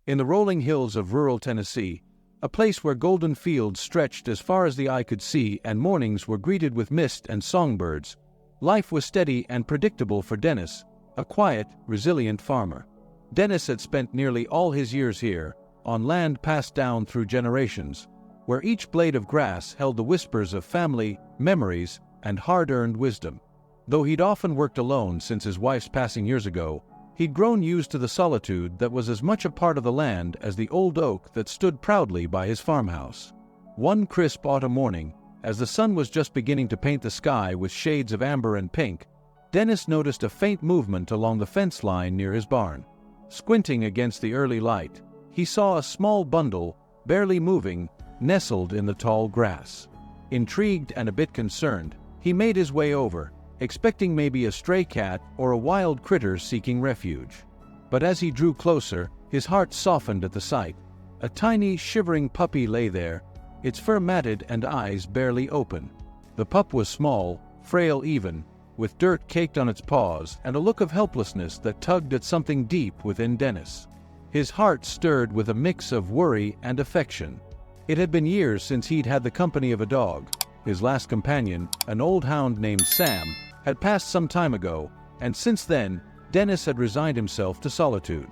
In the rolling hills of rural Tennessee, a place where golden fields stretched as far as the eye could see and mornings were greeted with mist and songbirds, life was steady and predictable for Dennis, a quiet, resilient farmer. Dennis had spent nearly all his years here, on land passed down through generations, where each blade of grass held the whispers of family, memories, and hard-earned wisdom. Though he'd often worked alone since his wife's passing years ago, he'd grown used to the solitude that was as much a part of the land as the old oak that stood proudly by his farmhouse. One crisp autumn morning, as the sun was just beginning to paint the sky with shades of amber and pink, Dennis noticed a faint movement along the fence line near his barn. Squinting against the early light, he saw a small bundle, barely moving, nestled in the tall grass. Intrigued and a bit concerned, he made his way over, expecting maybe a stray cat or a wild critter seeking refuge. But as he drew closer, his heart softened at the sight. A tiny, shivering puppy lay there, its fur matted and eyes barely open. The pup was small, frail even, with dirt caked on its paws and a look of helplessness that tugged at something deep within Dennis. His heart stirred with a mix of worry and affection. It had been years since he'd had the company of a dog. His last companion, an old hound named Sam, had passed some time ago, and since then, Dennis had resigned himself to solitude.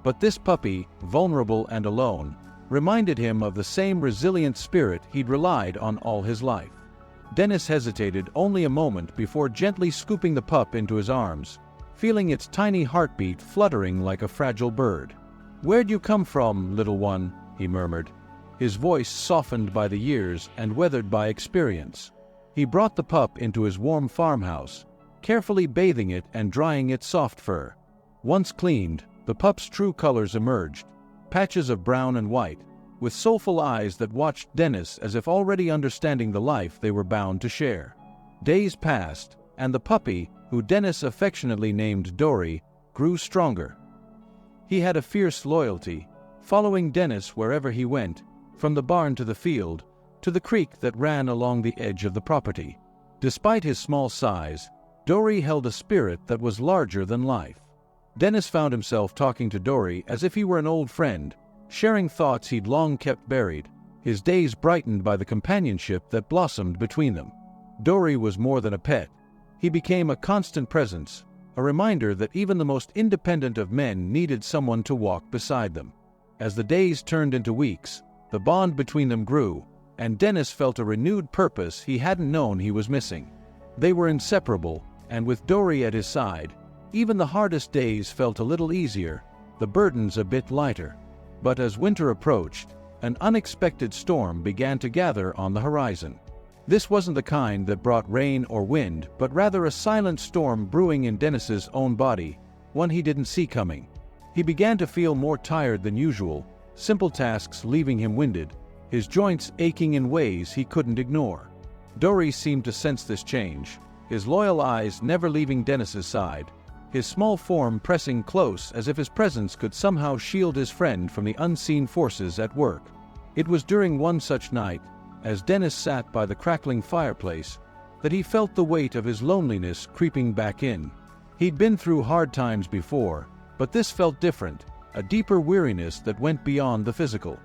But this puppy, vulnerable and alone, reminded him of the same resilient spirit he'd relied on all his life. Dennis hesitated only a moment before gently scooping the pup into his arms, feeling its tiny heartbeat fluttering like a fragile bird. "Where'd you come from, little one?" he murmured, his voice softened by the years and weathered by experience. He brought the pup into his warm farmhouse, carefully bathing it and drying its soft fur. Once cleaned, the pup's true colors emerged, patches of brown and white, with soulful eyes that watched Dennis as if already understanding the life they were bound to share. Days passed, and the puppy, who Dennis affectionately named Dory, grew stronger. He had a fierce loyalty, following Dennis wherever he went, from the barn to the field, to the creek that ran along the edge of the property. Despite his small size, Dory held a spirit that was larger than life. Dennis found himself talking to Dory as if he were an old friend, sharing thoughts he'd long kept buried, his days brightened by the companionship that blossomed between them. Dory was more than a pet. He became a constant presence, a reminder that even the most independent of men needed someone to walk beside them. As the days turned into weeks, the bond between them grew, and Dennis felt a renewed purpose he hadn't known he was missing. They were inseparable, and with Dory at his side, even the hardest days felt a little easier, the burdens a bit lighter. But as winter approached, an unexpected storm began to gather on the horizon. This wasn't the kind that brought rain or wind, but rather a silent storm brewing in Dennis's own body, one he didn't see coming. He began to feel more tired than usual, simple tasks leaving him winded, his joints aching in ways he couldn't ignore. Dory seemed to sense this change, his loyal eyes never leaving Dennis's side, his small form pressing close as if his presence could somehow shield his friend from the unseen forces at work. It was during one such night, as Dennis sat by the crackling fireplace, that he felt the weight of his loneliness creeping back in. He'd been through hard times before, but this felt different, a deeper weariness that went beyond the physical.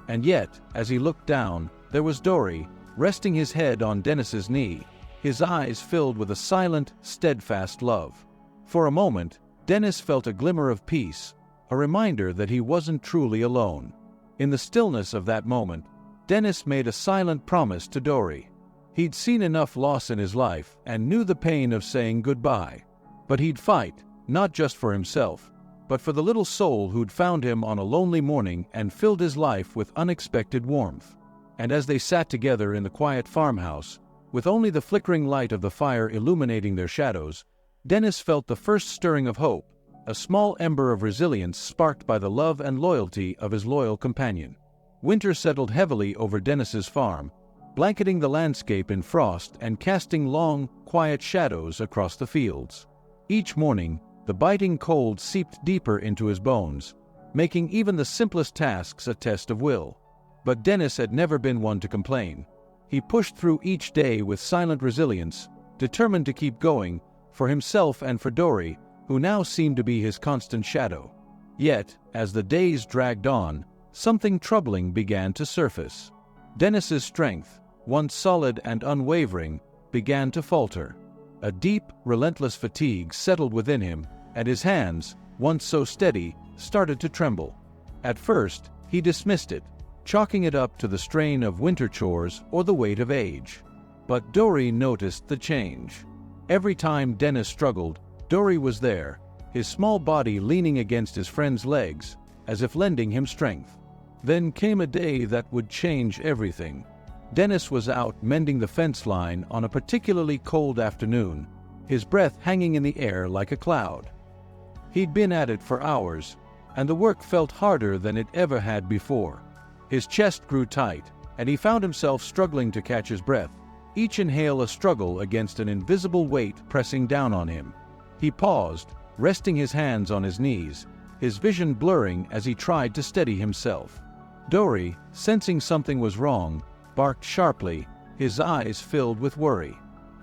And yet, as he looked down, there was Dory, resting his head on Dennis's knee, his eyes filled with a silent, steadfast love. For a moment, Dennis felt a glimmer of peace, a reminder that he wasn't truly alone. In the stillness of that moment, Dennis made a silent promise to Dory. He'd seen enough loss in his life and knew the pain of saying goodbye. But he'd fight, not just for himself, but for the little soul who'd found him on a lonely morning and filled his life with unexpected warmth. And as they sat together in the quiet farmhouse, with only the flickering light of the fire illuminating their shadows, Dennis felt the first stirring of hope, a small ember of resilience sparked by the love and loyalty of his loyal companion. Winter settled heavily over Dennis's farm, blanketing the landscape in frost and casting long, quiet shadows across the fields. Each morning, the biting cold seeped deeper into his bones, making even the simplest tasks a test of will. But Dennis had never been one to complain. He pushed through each day with silent resilience, determined to keep going, for himself and for Dory, who now seemed to be his constant shadow. Yet, as the days dragged on, something troubling began to surface. Dennis's strength, once solid and unwavering, began to falter. A deep, relentless fatigue settled within him, and his hands, once so steady, started to tremble. At first, he dismissed it, chalking it up to the strain of winter chores or the weight of age. But Dory noticed the change. Every time Dennis struggled, Dory was there, his small body leaning against his friend's legs, as if lending him strength. Then came a day that would change everything. Dennis was out mending the fence line on a particularly cold afternoon, his breath hanging in the air like a cloud. He'd been at it for hours, and the work felt harder than it ever had before. His chest grew tight, and he found himself struggling to catch his breath, each inhale a struggle against an invisible weight pressing down on him. He paused, resting his hands on his knees, his vision blurring as he tried to steady himself. Dory, sensing something was wrong, barked sharply, his eyes filled with worry.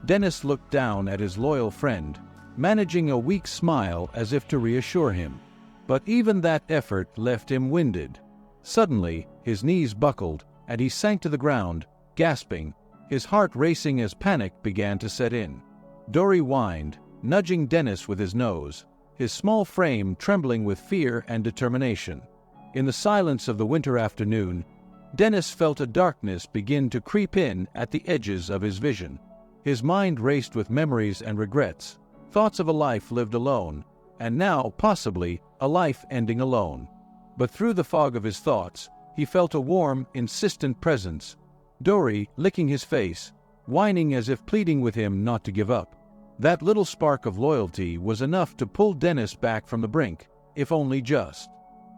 Dennis looked down at his loyal friend, managing a weak smile as if to reassure him. But even that effort left him winded. Suddenly, his knees buckled, and he sank to the ground, gasping, his heart racing as panic began to set in. Dory whined, nudging Dennis with his nose, his small frame trembling with fear and determination. In the silence of the winter afternoon, Dennis felt a darkness begin to creep in at the edges of his vision. His mind raced with memories and regrets, thoughts of a life lived alone, and now, possibly, a life ending alone. But through the fog of his thoughts, he felt a warm, insistent presence. Dory, licking his face, whining as if pleading with him not to give up. That little spark of loyalty was enough to pull Dennis back from the brink, if only just.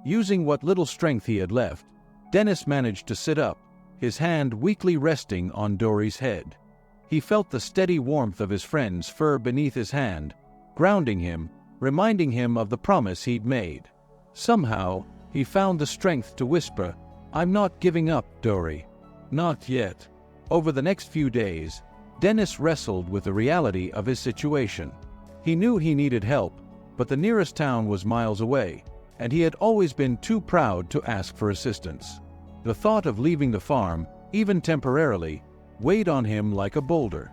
Using what little strength he had left, Dennis managed to sit up, his hand weakly resting on Dory's head. He felt the steady warmth of his friend's fur beneath his hand, grounding him, reminding him of the promise he'd made. Somehow, he found the strength to whisper, "I'm not giving up, Dory. Not yet." Over the next few days, Dennis wrestled with the reality of his situation. He knew he needed help, but the nearest town was miles away, and he had always been too proud to ask for assistance. The thought of leaving the farm, even temporarily, weighed on him like a boulder.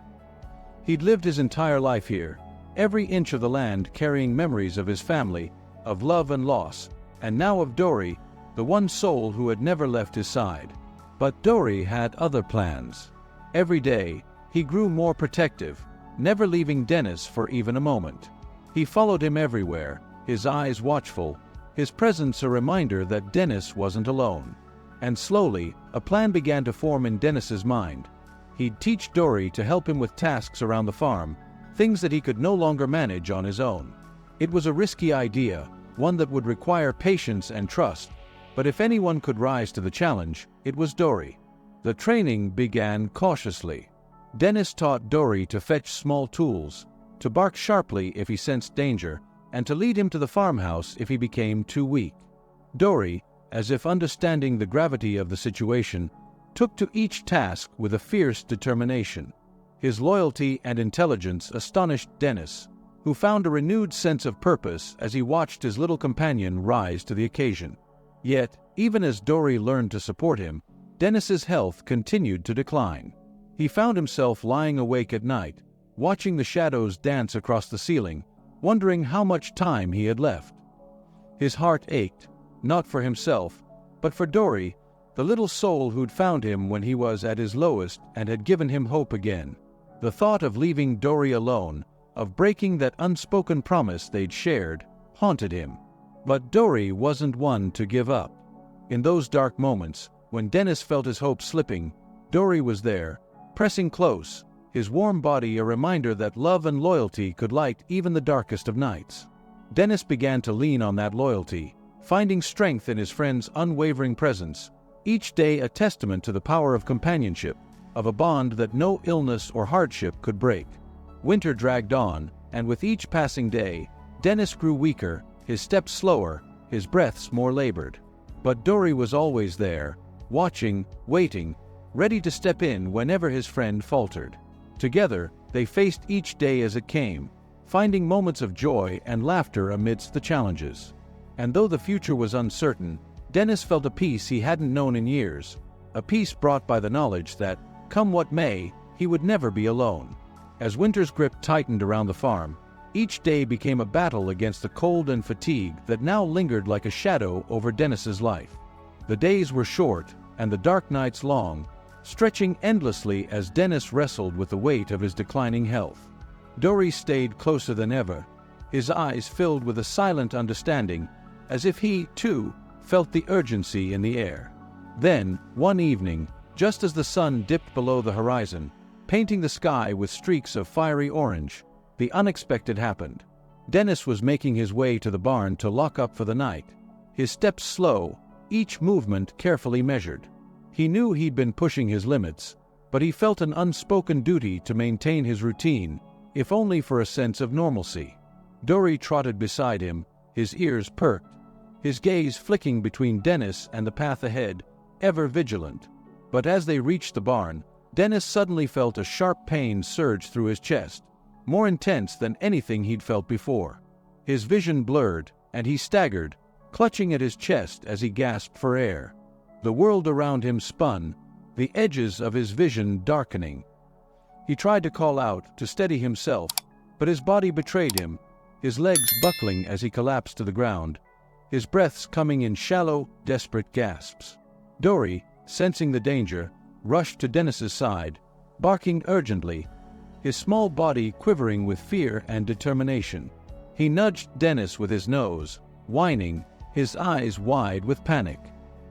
He'd lived his entire life here, every inch of the land carrying memories of his family, of love and loss, and now of Dory, the one soul who had never left his side. But Dory had other plans. Every day, he grew more protective, never leaving Dennis for even a moment. He followed him everywhere, his eyes watchful, his presence a reminder that Dennis wasn't alone. And slowly, a plan began to form in Dennis's mind. He'd teach Dory to help him with tasks around the farm, things that he could no longer manage on his own. It was a risky idea, one that would require patience and trust, but if anyone could rise to the challenge, it was Dory. The training began cautiously. Dennis taught Dory to fetch small tools, to bark sharply if he sensed danger, and to lead him to the farmhouse if he became too weak. Dory, as if understanding the gravity of the situation, took to each task with a fierce determination. His loyalty and intelligence astonished Dennis, who found a renewed sense of purpose as he watched his little companion rise to the occasion. Yet, even as Dory learned to support him, Dennis's health continued to decline. He found himself lying awake at night, watching the shadows dance across the ceiling, wondering how much time he had left. His heart ached, not for himself, but for Dory, the little soul who'd found him when he was at his lowest and had given him hope again. The thought of leaving Dory alone, of breaking that unspoken promise they'd shared, haunted him. But Dory wasn't one to give up. In those dark moments, when Dennis felt his hope slipping, Dory was there, pressing close, his warm body a reminder that love and loyalty could light even the darkest of nights. Dennis began to lean on that loyalty, finding strength in his friend's unwavering presence, each day a testament to the power of companionship, of a bond that no illness or hardship could break. Winter dragged on, and with each passing day, Dennis grew weaker, his steps slower, his breaths more labored. But Dory was always there, watching, waiting, ready to step in whenever his friend faltered. Together, they faced each day as it came, finding moments of joy and laughter amidst the challenges. And though the future was uncertain, Dennis felt a peace he hadn't known in years, a peace brought by the knowledge that, come what may, he would never be alone. As winter's grip tightened around the farm, each day became a battle against the cold and fatigue that now lingered like a shadow over Dennis's life. The days were short, and the dark nights long, stretching endlessly as Dennis wrestled with the weight of his declining health. Dory stayed closer than ever, his eyes filled with a silent understanding, as if he, too, felt the urgency in the air. Then, one evening, just as the sun dipped below the horizon, painting the sky with streaks of fiery orange, the unexpected happened. Dennis was making his way to the barn to lock up for the night, his steps slow, each movement carefully measured. He knew he'd been pushing his limits, but he felt an unspoken duty to maintain his routine, if only for a sense of normalcy. Dory trotted beside him, his ears perked, his gaze flicking between Dennis and the path ahead, ever vigilant. But as they reached the barn, Dennis suddenly felt a sharp pain surge through his chest, more intense than anything he'd felt before. His vision blurred, and he staggered, clutching at his chest as he gasped for air. The world around him spun, the edges of his vision darkening. He tried to call out, to steady himself, but his body betrayed him, his legs buckling as he collapsed to the ground, his breaths coming in shallow, desperate gasps. Dory, sensing the danger, rushed to Dennis's side, barking urgently, his small body quivering with fear and determination. He nudged Dennis with his nose, whining, his eyes wide with panic.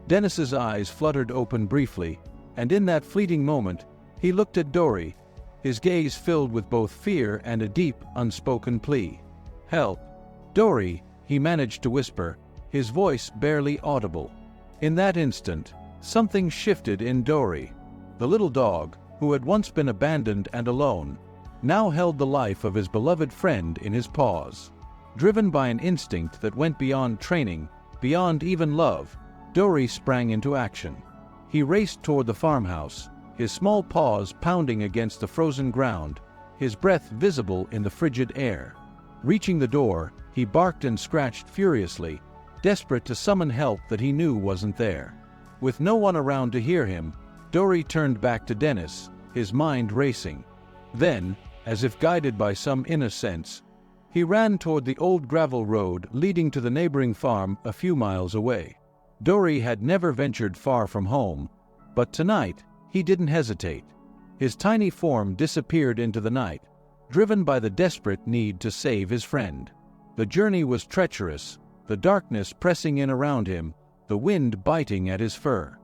Dennis's eyes fluttered open briefly, and in that fleeting moment, he looked at Dory, his gaze filled with both fear and a deep, unspoken plea. "Help! Dory," he managed to whisper, his voice barely audible. In that instant, something shifted in Dory. The little dog, who had once been abandoned and alone, now held the life of his beloved friend in his paws. Driven by an instinct that went beyond training, beyond even love, Dory sprang into action. He raced toward the farmhouse, his small paws pounding against the frozen ground, his breath visible in the frigid air. Reaching the door, he barked and scratched furiously, desperate to summon help that he knew wasn't there. With no one around to hear him, Dory turned back to Dennis, his mind racing. Then, as if guided by some inner sense, he ran toward the old gravel road leading to the neighboring farm a few miles away. Dory had never ventured far from home, but tonight he didn't hesitate. His tiny form disappeared into the night, driven by the desperate need to save his friend. The journey was treacherous, the darkness pressing in around him, the wind biting at his fur.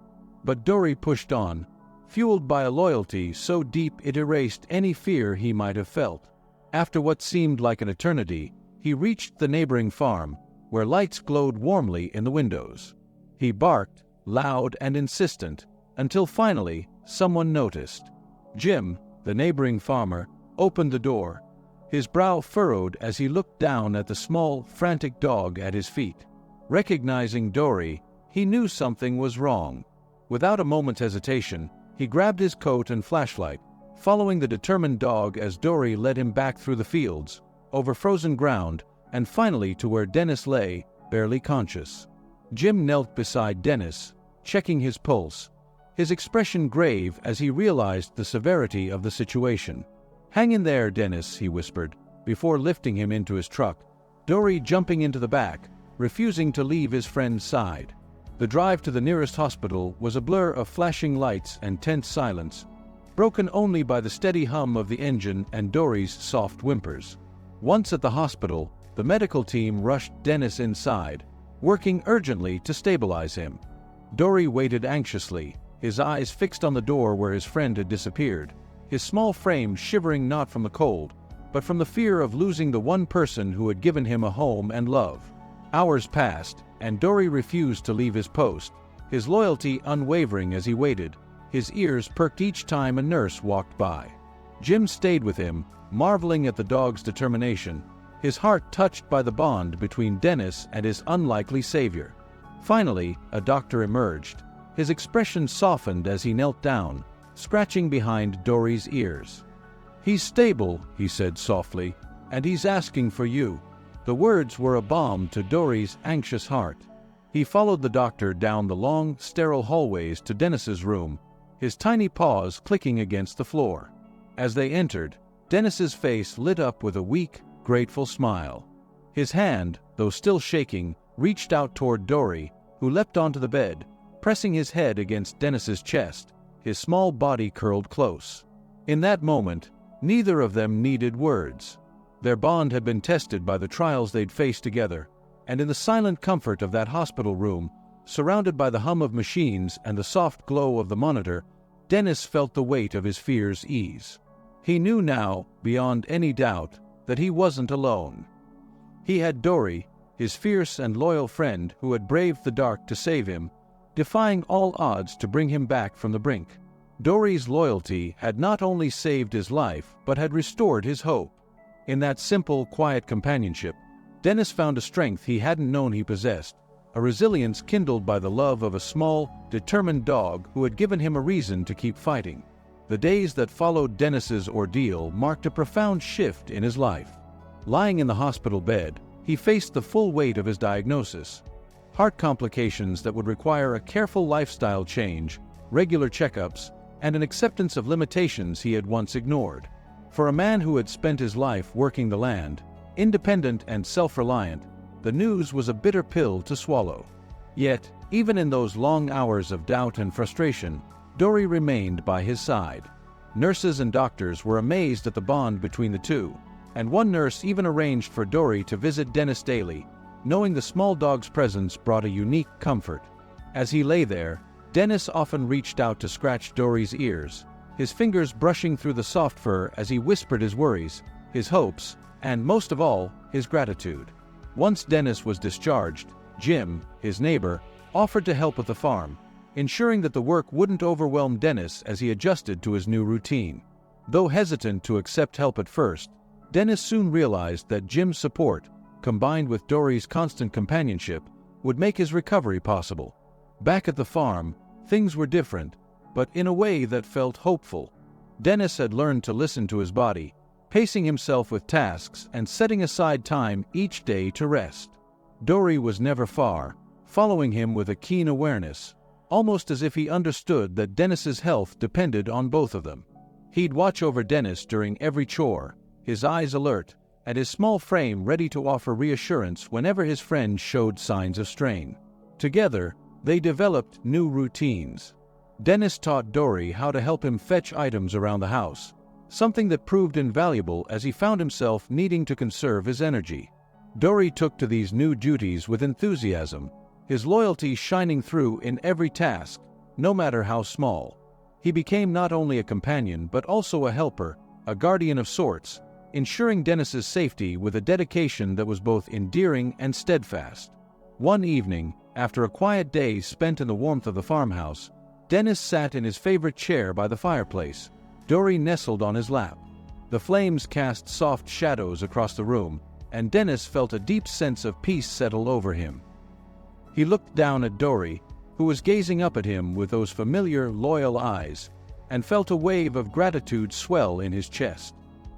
But Dory pushed on, fueled by a loyalty so deep it erased any fear he might have felt. After what seemed like an eternity, he reached the neighboring farm, where lights glowed warmly in the windows. He barked, loud and insistent, until finally someone noticed. Jim, the neighboring farmer, opened the door, his brow furrowed as he looked down at the small, frantic dog at his feet. Recognizing Dory, he knew something was wrong. Without a moment's hesitation, he grabbed his coat and flashlight, following the determined dog as Dory led him back through the fields, over frozen ground, and finally to where Dennis lay, barely conscious. Jim knelt beside Dennis, checking his pulse, his expression grave as he realized the severity of the situation. "Hang in there, Dennis," he whispered, before lifting him into his truck, Dory jumping into the back, refusing to leave his friend's side. The drive to the nearest hospital was a blur of flashing lights and tense silence, broken only by the steady hum of the engine and Dory's soft whimpers. Once at the hospital, the medical team rushed Dennis inside, working urgently to stabilize him. Dory waited anxiously, his eyes fixed on the door where his friend had disappeared, his small frame shivering not from the cold, but from the fear of losing the one person who had given him a home and love. Hours passed, and Dory refused to leave his post, his loyalty unwavering as he waited, his ears perked each time a nurse walked by. Jim stayed with him, marveling at the dog's determination, his heart touched by the bond between Dennis and his unlikely savior. Finally, a doctor emerged, his expression softened as he knelt down, scratching behind Dory's ears. "He's stable," he said softly, "and he's asking for you." The words were a balm to Dory's anxious heart. He followed the doctor down the long, sterile hallways to Dennis's room, his tiny paws clicking against the floor. As they entered, Dennis's face lit up with a weak, grateful smile. His hand, though still shaking, reached out toward Dory, who leapt onto the bed, pressing his head against Dennis's chest, his small body curled close. In that moment, neither of them needed words. Their bond had been tested by the trials they'd faced together, and in the silent comfort of that hospital room, surrounded by the hum of machines and the soft glow of the monitor, Dennis felt the weight of his fears ease. He knew now, beyond any doubt, that he wasn't alone. He had Dory, his fierce and loyal friend who had braved the dark to save him, defying all odds to bring him back from the brink. Dory's loyalty had not only saved his life, but had restored his hope. In that simple, quiet companionship, Dennis found a strength he hadn't known he possessed, a resilience kindled by the love of a small, determined dog who had given him a reason to keep fighting. The days that followed Dennis's ordeal marked a profound shift in his life. Lying in the hospital bed, he faced the full weight of his diagnosis. Heart complications that would require a careful lifestyle change, regular checkups, and an acceptance of limitations he had once ignored. For a man who had spent his life working the land, independent and self-reliant, the news was a bitter pill to swallow. Yet, even in those long hours of doubt and frustration, Dory remained by his side. Nurses and doctors were amazed at the bond between the two, and one nurse even arranged for Dory to visit Dennis daily, knowing the small dog's presence brought a unique comfort. As he lay there, Dennis often reached out to scratch Dory's ears, his fingers brushing through the soft fur as he whispered his worries, his hopes, and most of all, his gratitude. Once Dennis was discharged, Jim, his neighbor, offered to help with the farm, ensuring that the work wouldn't overwhelm Dennis as he adjusted to his new routine. Though hesitant to accept help at first, Dennis soon realized that Jim's support, combined with Dory's constant companionship, would make his recovery possible. Back at the farm, things were different, but in a way that felt hopeful. Dennis had learned to listen to his body, pacing himself with tasks and setting aside time each day to rest. Dory was never far, following him with a keen awareness, almost as if he understood that Dennis's health depended on both of them. He'd watch over Dennis during every chore, his eyes alert, and his small frame ready to offer reassurance whenever his friend showed signs of strain. Together, they developed new routines. Dennis taught Dory how to help him fetch items around the house, something that proved invaluable as he found himself needing to conserve his energy. Dory took to these new duties with enthusiasm, his loyalty shining through in every task, no matter how small. He became not only a companion but also a helper, a guardian of sorts, ensuring Dennis's safety with a dedication that was both endearing and steadfast. One evening, after a quiet day spent in the warmth of the farmhouse, Dennis sat in his favorite chair by the fireplace, Dory nestled on his lap. The flames cast soft shadows across the room, and Dennis felt a deep sense of peace settle over him. He looked down at Dory, who was gazing up at him with those familiar, loyal eyes, and felt a wave of gratitude swell in his chest.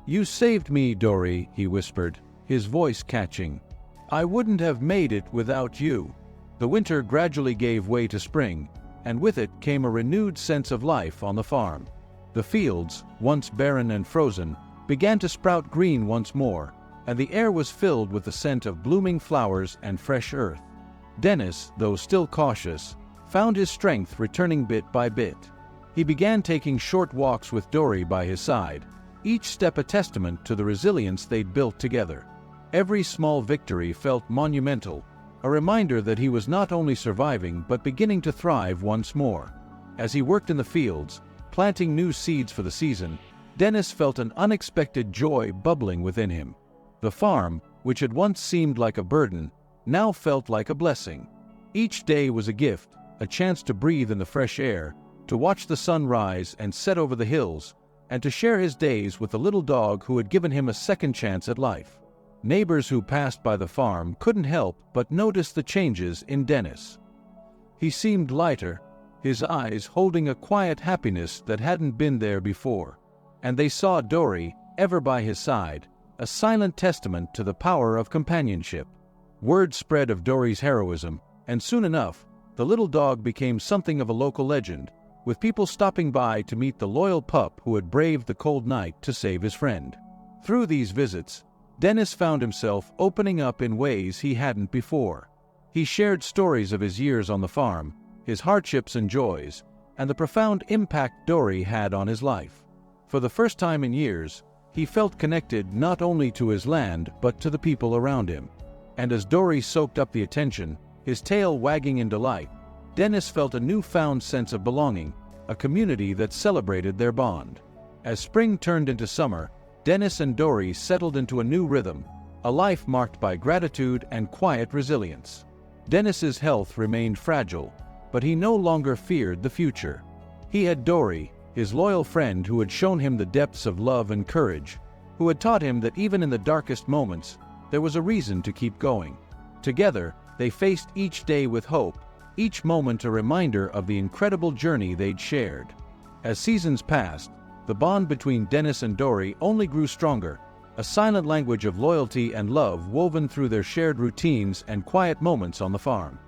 "You saved me, Dory," he whispered, his voice catching. "I wouldn't have made it without you." The winter gradually gave way to spring, and with it came a renewed sense of life on the farm. The fields, once barren and frozen, began to sprout green once more, and the air was filled with the scent of blooming flowers and fresh earth. Dennis, though still cautious, found his strength returning bit by bit. He began taking short walks with Dory by his side, each step a testament to the resilience they'd built together. Every small victory felt monumental, a reminder that he was not only surviving but beginning to thrive once more. As he worked in the fields, planting new seeds for the season, Dennis felt an unexpected joy bubbling within him. The farm, which had once seemed like a burden, now felt like a blessing. Each day was a gift, a chance to breathe in the fresh air, to watch the sun rise and set over the hills, and to share his days with the little dog who had given him a second chance at life. Neighbors who passed by the farm couldn't help but notice the changes in Dennis. He seemed lighter, his eyes holding a quiet happiness that hadn't been there before. And they saw Dory, ever by his side, a silent testament to the power of companionship. Word spread of Dory's heroism, and soon enough, the little dog became something of a local legend, with people stopping by to meet the loyal pup who had braved the cold night to save his friend. Through these visits, Dennis found himself opening up in ways he hadn't before. He shared stories of his years on the farm, his hardships and joys, and the profound impact Dory had on his life. For the first time in years, he felt connected not only to his land but to the people around him. And as Dory soaked up the attention, his tail wagging in delight, Dennis felt a newfound sense of belonging, a community that celebrated their bond. As spring turned into summer, Dennis and Dory settled into a new rhythm, a life marked by gratitude and quiet resilience. Dennis's health remained fragile, but he no longer feared the future. He had Dory, his loyal friend who had shown him the depths of love and courage, who had taught him that even in the darkest moments, there was a reason to keep going. Together, they faced each day with hope, each moment a reminder of the incredible journey they'd shared. As seasons passed, the bond between Dennis and Dory only grew stronger, a silent language of loyalty and love woven through their shared routines and quiet moments on the farm.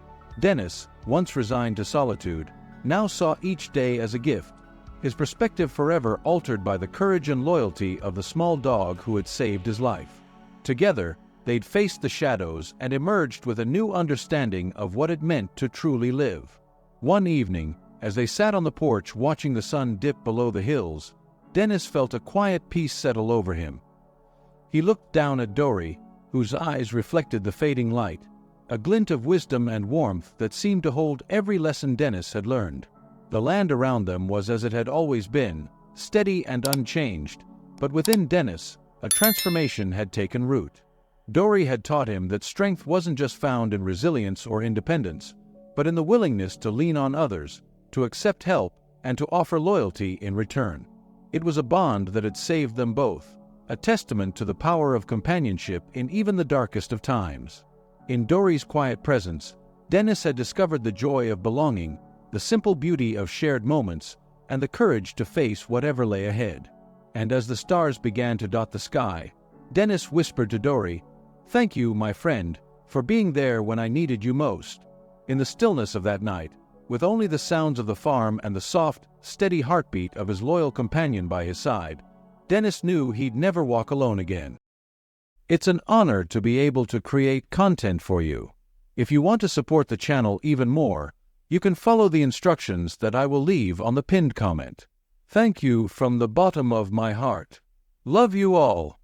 Dennis, once resigned to solitude, now saw each day as a gift, his perspective forever altered by the courage and loyalty of the small dog who had saved his life. Together, they'd faced the shadows and emerged with a new understanding of what it meant to truly live. One evening, as they sat on the porch watching the sun dip below the hills, Dennis felt a quiet peace settle over him. He looked down at Dory, whose eyes reflected the fading light, a glint of wisdom and warmth that seemed to hold every lesson Dennis had learned. The land around them was as it had always been, steady and unchanged, but within Dennis, a transformation had taken root. Dory had taught him that strength wasn't just found in resilience or independence, but in the willingness to lean on others, to accept help, and to offer loyalty in return. It was a bond that had saved them both, a testament to the power of companionship in even the darkest of times. In Dory's quiet presence, Dennis had discovered the joy of belonging, the simple beauty of shared moments, and the courage to face whatever lay ahead. And as the stars began to dot the sky, Dennis whispered to Dory, "Thank you, my friend, for being there when I needed you most." In the stillness of that night, with only the sounds of the farm and the soft, steady heartbeat of his loyal companion by his side, Dennis knew he'd never walk alone again. It's an honor to be able to create content for you. If you want to support the channel even more, you can follow the instructions that I will leave on the pinned comment. Thank you from the bottom of my heart. Love you all.